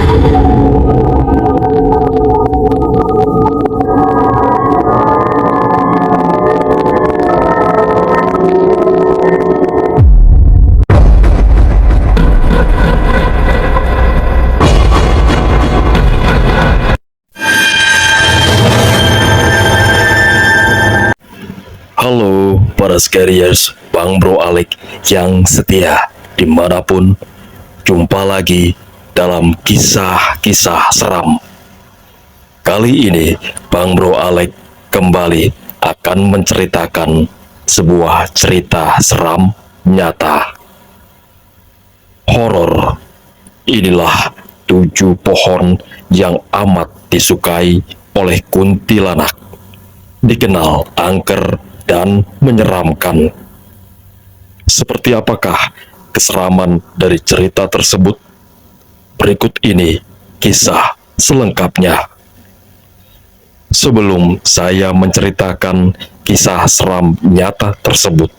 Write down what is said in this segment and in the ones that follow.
Halo para scariers, Bang Bro Alek yang setia dimanapun. Jumpa lagi dalam kisah-kisah seram. Kali ini Bang Bro Alek kembali akan menceritakan sebuah cerita seram nyata horor. Inilah 7 pohon yang amat disukai oleh kuntilanak, dikenal angker dan menyeramkan. Seperti apakah keseraman dari cerita tersebut? Berikut ini kisah selengkapnya. Sebelum saya menceritakan kisah seram nyata tersebut,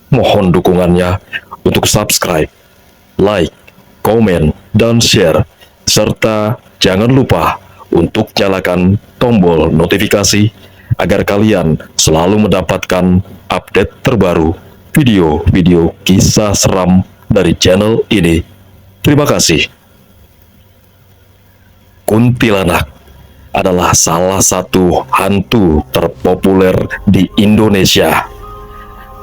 mohon dukungannya untuk subscribe, like, komen, dan share, serta jangan lupa untuk nyalakan tombol notifikasi agar kalian selalu mendapatkan update terbaru video-video kisah seram dari channel ini. Terima kasih. Kuntilanak adalah salah satu hantu terpopuler di Indonesia.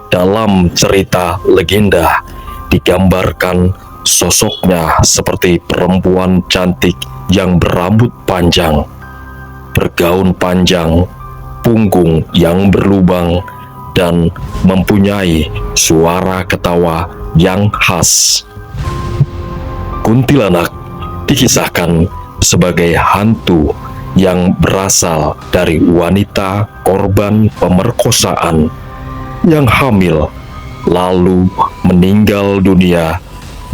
Dalam cerita legenda digambarkan sosoknya seperti perempuan cantik yang berambut panjang, bergaun panjang, punggung yang berlubang, dan mempunyai suara ketawa yang khas. Kuntilanak dikisahkan sebagai hantu yang berasal dari wanita korban pemerkosaan yang hamil lalu meninggal dunia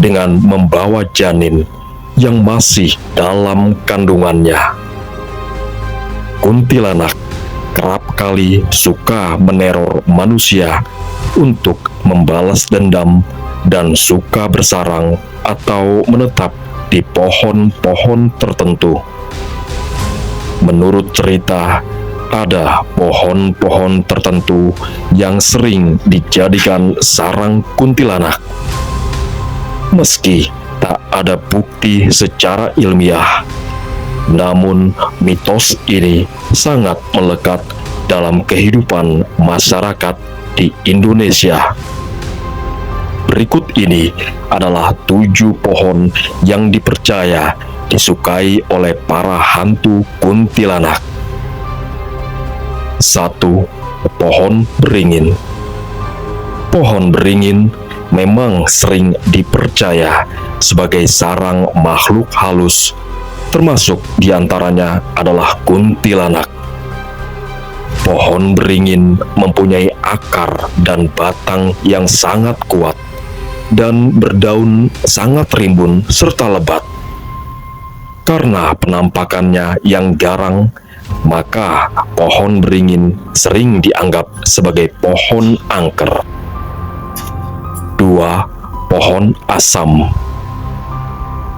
dengan membawa janin yang masih dalam kandungannya. Kuntilanak kerap kali suka meneror manusia untuk membalas dendam dan suka bersarang atau menetap di pohon-pohon tertentu. Menurut cerita, ada pohon-pohon tertentu yang sering dijadikan sarang kuntilanak. Meski tak ada bukti secara ilmiah, namun mitos ini sangat melekat dalam kehidupan masyarakat di Indonesia. Berikut ini adalah 7 pohon yang dipercaya disukai oleh para hantu kuntilanak. 1. Pohon beringin. Pohon beringin memang sering dipercaya sebagai sarang makhluk halus, termasuk diantaranya adalah kuntilanak. Pohon beringin mempunyai akar dan batang yang sangat kuat dan berdaun sangat rimbun serta lebat. Karena penampakannya yang garang, maka pohon beringin sering dianggap sebagai pohon angker. 2. Pohon asam.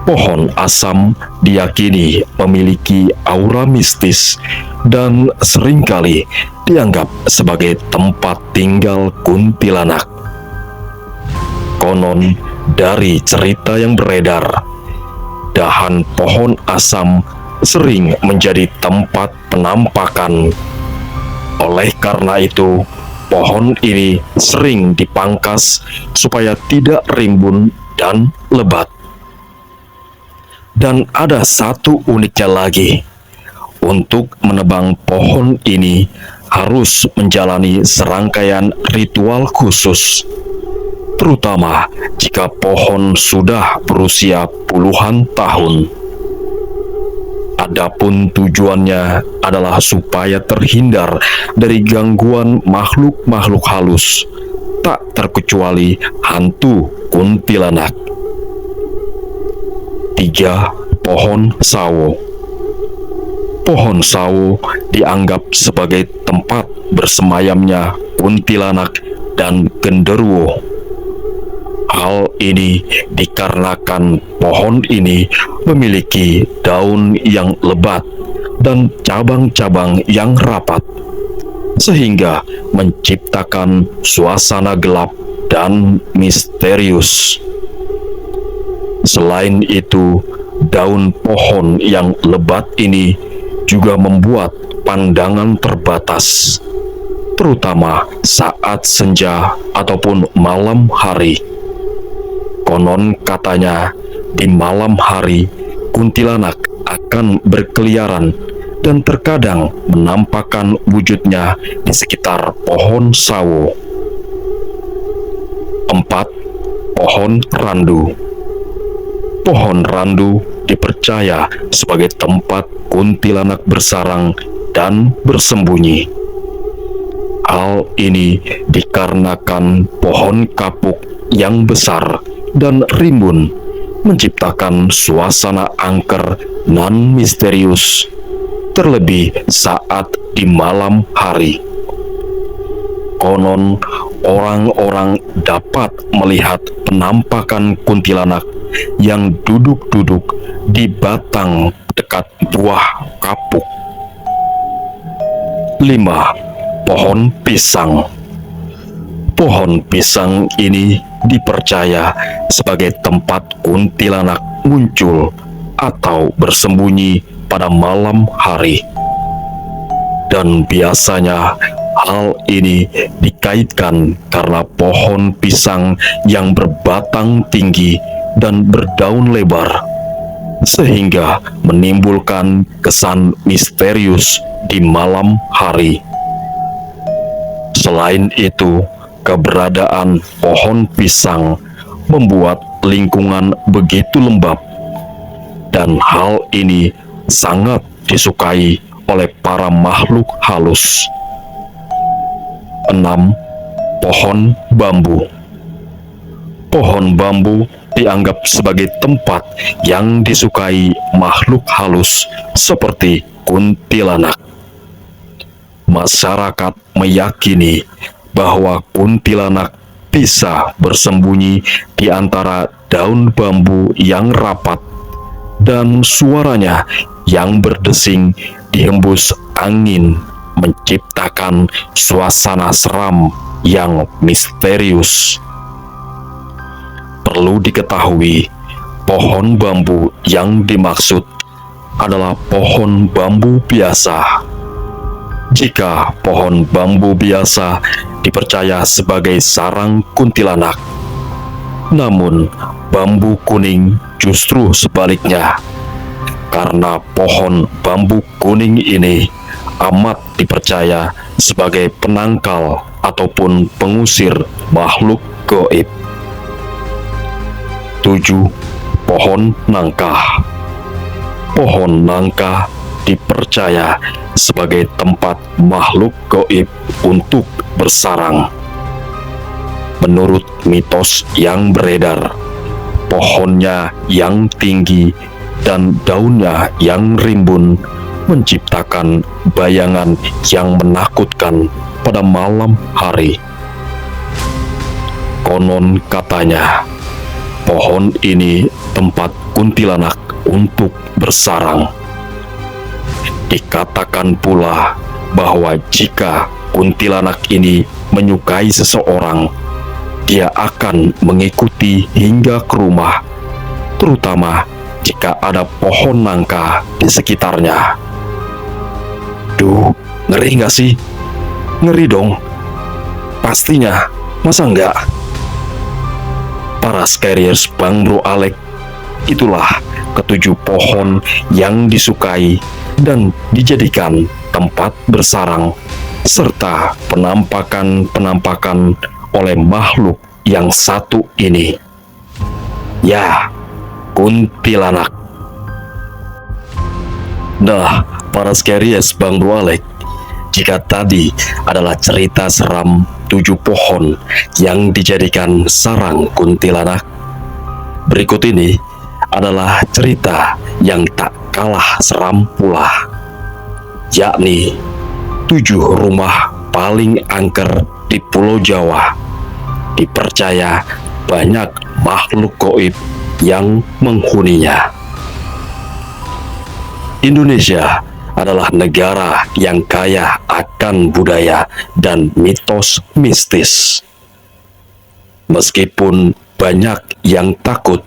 Pohon asam diyakini memiliki aura mistis dan seringkali dianggap sebagai tempat tinggal kuntilanak. Konon dari cerita yang beredar, dahan pohon asam sering menjadi tempat penampakan. Oleh karena itu, pohon ini sering dipangkas supaya tidak rimbun dan lebat. Dan ada satu uniknya lagi. Untuk menebang pohon ini harus menjalani serangkaian ritual khusus, terutama jika pohon sudah berusia puluhan tahun. Adapun tujuannya adalah supaya terhindar dari gangguan makhluk-makhluk halus, tak terkecuali hantu kuntilanak. 3. Pohon sawo. Pohon sawo dianggap sebagai tempat bersemayamnya kuntilanak dan genderuwo. Hal ini dikarenakan pohon ini memiliki daun yang lebat dan cabang-cabang yang rapat, sehingga menciptakan suasana gelap dan misterius. Selain itu, daun pohon yang lebat ini juga membuat pandangan terbatas, terutama saat senja ataupun malam hari. Konon katanya, di malam hari kuntilanak akan berkeliaran dan terkadang menampakkan wujudnya di sekitar pohon sawo. 4. Pohon randu. Pohon randu dipercaya sebagai tempat kuntilanak bersarang dan bersembunyi. Hal ini dikarenakan pohon kapuk yang besar dan rimbun menciptakan suasana angker nan misterius, terlebih saat di malam hari. Konon, orang-orang dapat melihat penampakan kuntilanak yang duduk-duduk di batang dekat buah kapuk. 5. Pohon pisang. Pohon pisang ini dipercaya sebagai tempat kuntilanak muncul atau bersembunyi pada malam hari. Dan biasanya hal ini dikaitkan karena pohon pisang yang berbatang tinggi dan berdaun lebar, sehingga menimbulkan kesan misterius di malam hari. Selain itu, keberadaan pohon pisang membuat lingkungan begitu lembab, dan hal ini sangat disukai oleh para makhluk halus. 6. Pohon bambu. Pohon bambu dianggap sebagai tempat yang disukai makhluk halus seperti kuntilanak. Masyarakat meyakini bahwa kuntilanak bisa bersembunyi di antara daun bambu yang rapat, dan suaranya yang berdesing dihembus angin menciptakan suasana seram yang misterius. Perlu diketahui, pohon bambu yang dimaksud adalah pohon bambu biasa. Jika pohon bambu biasa dipercaya sebagai sarang kuntilanak, namun bambu kuning justru sebaliknya, karena pohon bambu kuning ini amat dipercaya sebagai penangkal ataupun pengusir makhluk gaib. 7. Pohon nangka. Pohon nangka dipercaya sebagai tempat makhluk gaib untuk bersarang. Menurut mitos yang beredar, pohonnya yang tinggi dan daunnya yang rimbun menciptakan bayangan yang menakutkan pada malam hari. Konon katanya, pohon ini tempat kuntilanak untuk bersarang. Dikatakan pula bahwa jika kuntilanak ini menyukai seseorang, dia akan mengikuti hingga ke rumah, terutama jika ada pohon nangka di sekitarnya. Duh, ngeri nggak sih? Ngeri dong. Pastinya, masa enggak? Para Scariers Bang Bro Alek, itulah ketujuh pohon yang disukai dan dijadikan tempat bersarang, serta penampakan-penampakan oleh makhluk yang satu ini. Ya, kuntilanak. Nah, para Scariers Bang Bro Alek, jika tadi adalah cerita seram 7 pohon yang dijadikan sarang kuntilanak, berikut ini adalah cerita yang tak kalah seram pula, yakni 7 rumah paling angker di Pulau Jawa. Dipercaya banyak makhluk gaib yang menghuninya. Indonesia adalah negara yang kaya akan budaya dan mitos mistis. Meskipun banyak yang takut,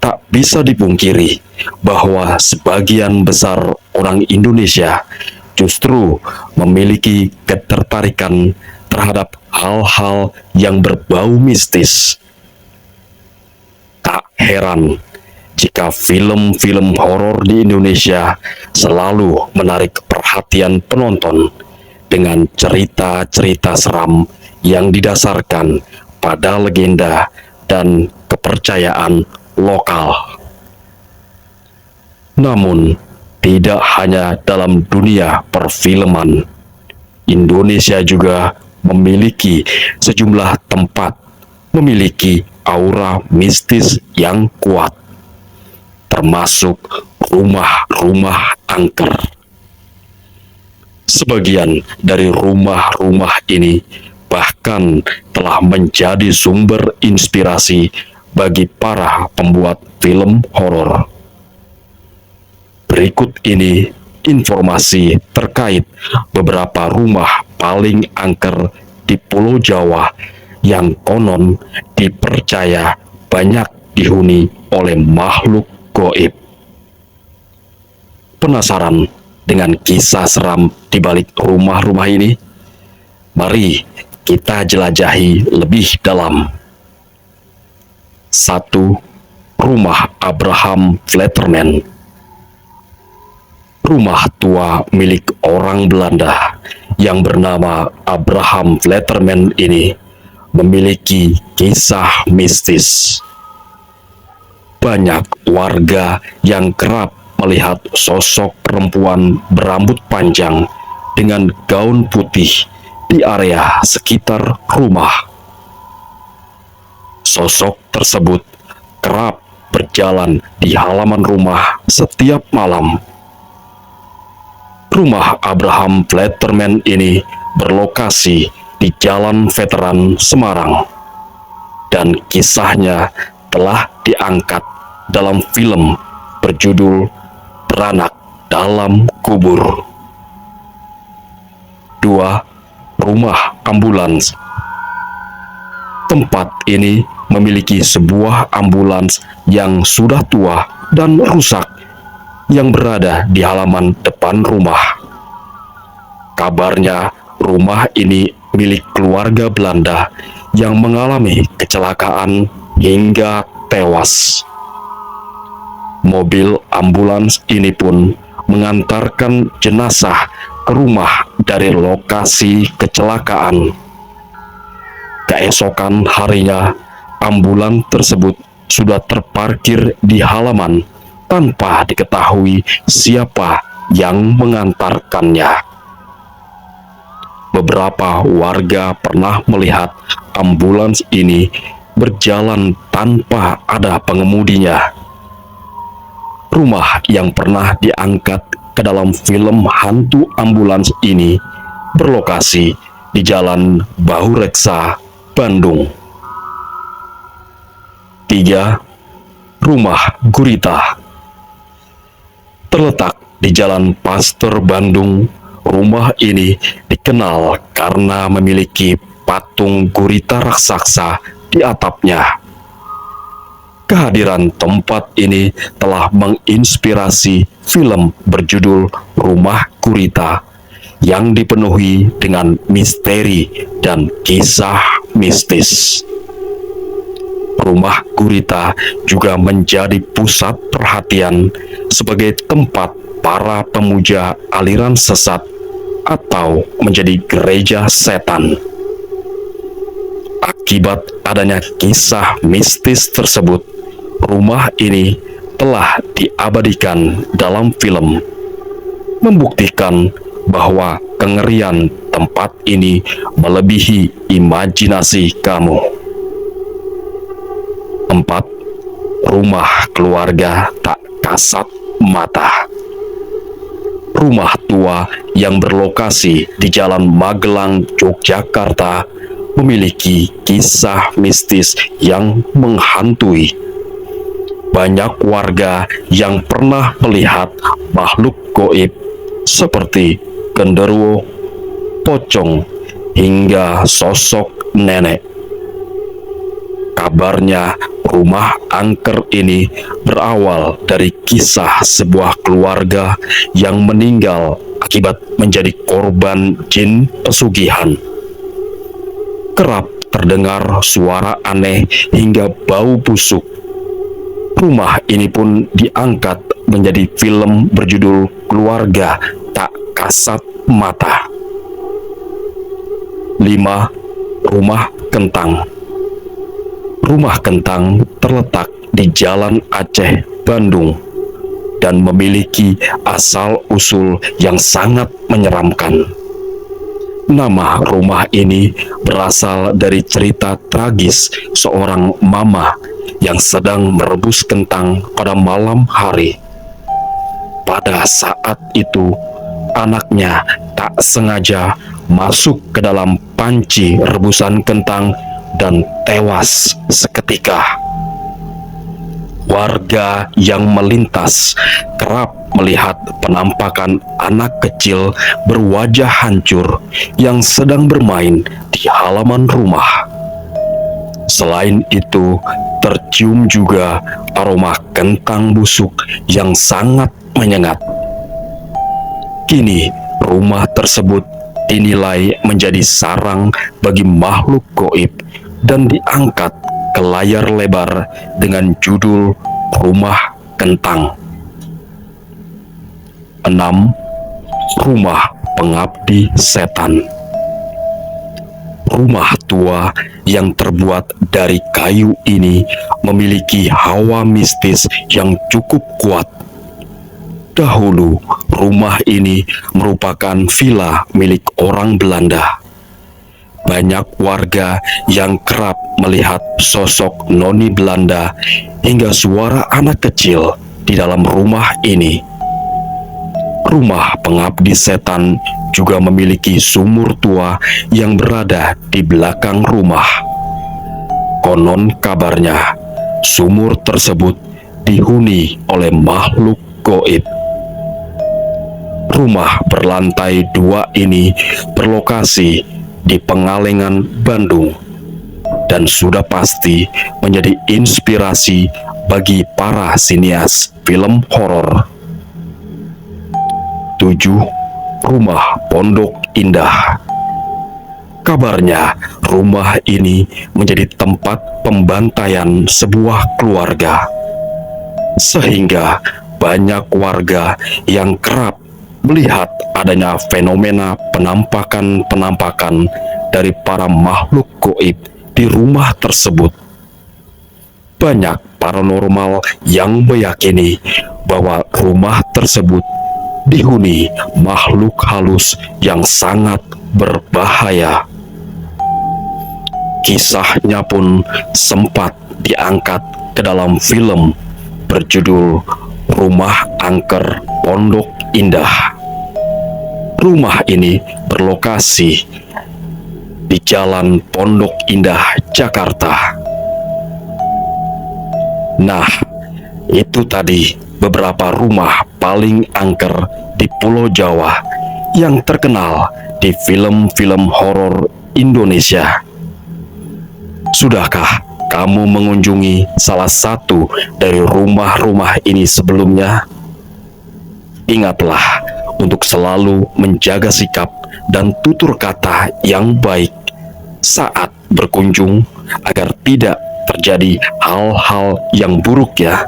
tak bisa dipungkiri bahwa sebagian besar orang Indonesia justru memiliki ketertarikan terhadap hal-hal yang berbau mistis. Tak heran jika film-film horor di Indonesia selalu menarik perhatian penonton dengan cerita-cerita seram yang didasarkan pada legenda dan kepercayaan lokal. Namun, tidak hanya dalam dunia perfilman, Indonesia juga memiliki sejumlah tempat memiliki aura mistis yang kuat, termasuk rumah-rumah angker. Sebagian dari rumah-rumah ini bahkan telah menjadi sumber inspirasi bagi para pembuat film horor. Berikut ini informasi terkait beberapa rumah paling angker di Pulau Jawa yang konon dipercaya banyak dihuni oleh makhluk gaib. Penasaran dengan kisah seram di balik rumah-rumah ini? Mari kita jelajahi lebih dalam. 1. Rumah Abraham Flatterman. Rumah tua milik orang Belanda yang bernama Abraham Flatterman ini memiliki kisah mistis. Banyak warga yang kerap melihat sosok perempuan berambut panjang dengan gaun putih di area sekitar rumah. Sosok tersebut kerap berjalan di halaman rumah setiap malam. Rumah Abraham Flatterman ini berlokasi di Jalan Veteran Semarang, dan kisahnya telah diangkat dalam film berjudul Beranak Dalam Kubur. 2. Rumah Ambulans. Tempat ini memiliki sebuah ambulans yang sudah tua dan rusak yang berada di halaman depan rumah. Kabarnya rumah ini milik keluarga Belanda yang mengalami kecelakaan hingga tewas. Mobil ambulans ini pun mengantarkan jenazah ke rumah dari lokasi kecelakaan. Keesokan harinya, ambulans tersebut sudah terparkir di halaman tanpa diketahui siapa yang mengantarkannya. Beberapa warga pernah melihat ambulans ini berjalan tanpa ada pengemudinya. Rumah yang pernah diangkat ke dalam film hantu ambulans ini berlokasi di Jalan Bahureksa, Bandung. 3. Rumah Gurita. Terletak di Jalan Pasteur Bandung, rumah ini dikenal karena memiliki patung gurita raksasa di atapnya. Kehadiran tempat ini telah menginspirasi film berjudul Rumah Gurita yang dipenuhi dengan misteri dan kisah mistis. Rumah Gurita juga menjadi pusat perhatian sebagai tempat para pemuja aliran sesat atau menjadi gereja setan. Akibat adanya kisah mistis tersebut, rumah ini telah diabadikan dalam film, membuktikan bahwa kengerian tempat ini melebihi imajinasi kamu. 4. Rumah keluarga tak kasat mata. Rumah tua yang berlokasi di Jalan Magelang, Yogyakarta memiliki kisah mistis yang menghantui. Banyak warga yang pernah melihat makhluk goib seperti genderuwo, pocong, hingga sosok nenek. Kabarnya rumah angker ini berawal dari kisah sebuah keluarga yang meninggal akibat menjadi korban jin pesugihan. Kerap terdengar suara aneh hingga bau busuk. Rumah ini pun diangkat menjadi film berjudul Keluarga Tak Kasat Mata. 5. Rumah Kentang. Rumah Kentang terletak di Jalan Aceh, Bandung, dan memiliki asal-usul yang sangat menyeramkan. Nama rumah ini berasal dari cerita tragis seorang mama yang sedang merebus kentang pada malam hari. Pada saat itu, anaknya tak sengaja masuk ke dalam panci rebusan kentang dan tewas seketika. Warga yang melintas kerap melihat penampakan anak kecil berwajah hancur yang sedang bermain di halaman rumah. Selain itu, tercium juga aroma kentang busuk yang sangat menyengat. Kini, rumah tersebut dinilai menjadi sarang bagi makhluk goib dan diangkat ke layar lebar dengan judul Rumah Kentang. 6. Rumah Pengabdi Setan. Rumah tua yang terbuat dari kayu ini memiliki hawa mistis yang cukup kuat. Dahulu, rumah ini merupakan villa milik orang Belanda. Banyak warga yang kerap melihat sosok noni Belanda hingga suara anak kecil di dalam rumah ini. Rumah Pengabdi Setan juga memiliki sumur tua yang berada di belakang rumah. Konon kabarnya, sumur tersebut dihuni oleh makhluk goib. Rumah berlantai 2 ini berlokasi di Pengalengan, Bandung, dan sudah pasti menjadi inspirasi bagi para sinias film horor. 7. Rumah Pondok Indah. Kabarnya rumah ini menjadi tempat pembantaian sebuah keluarga, sehingga banyak warga yang kerap melihat adanya fenomena penampakan-penampakan dari para makhluk goib di rumah tersebut. Banyak paranormal yang meyakini bahwa rumah tersebut dihuni makhluk halus yang sangat berbahaya. Kisahnya pun sempat diangkat ke dalam film berjudul Rumah Angker Pondok Indah. Rumah ini berlokasi di Jalan Pondok Indah, Jakarta. Nah, itu tadi beberapa rumah paling angker di Pulau Jawa yang terkenal di film-film horor Indonesia. Sudahkah kamu mengunjungi salah satu dari rumah-rumah ini sebelumnya? Ingatlah untuk selalu menjaga sikap dan tutur kata yang baik saat berkunjung agar tidak terjadi hal-hal yang buruk ya.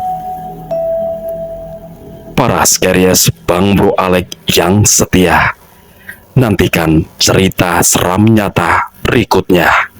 Para Skeries Bang Bro Alek yang setia, nantikan cerita seram nyata berikutnya.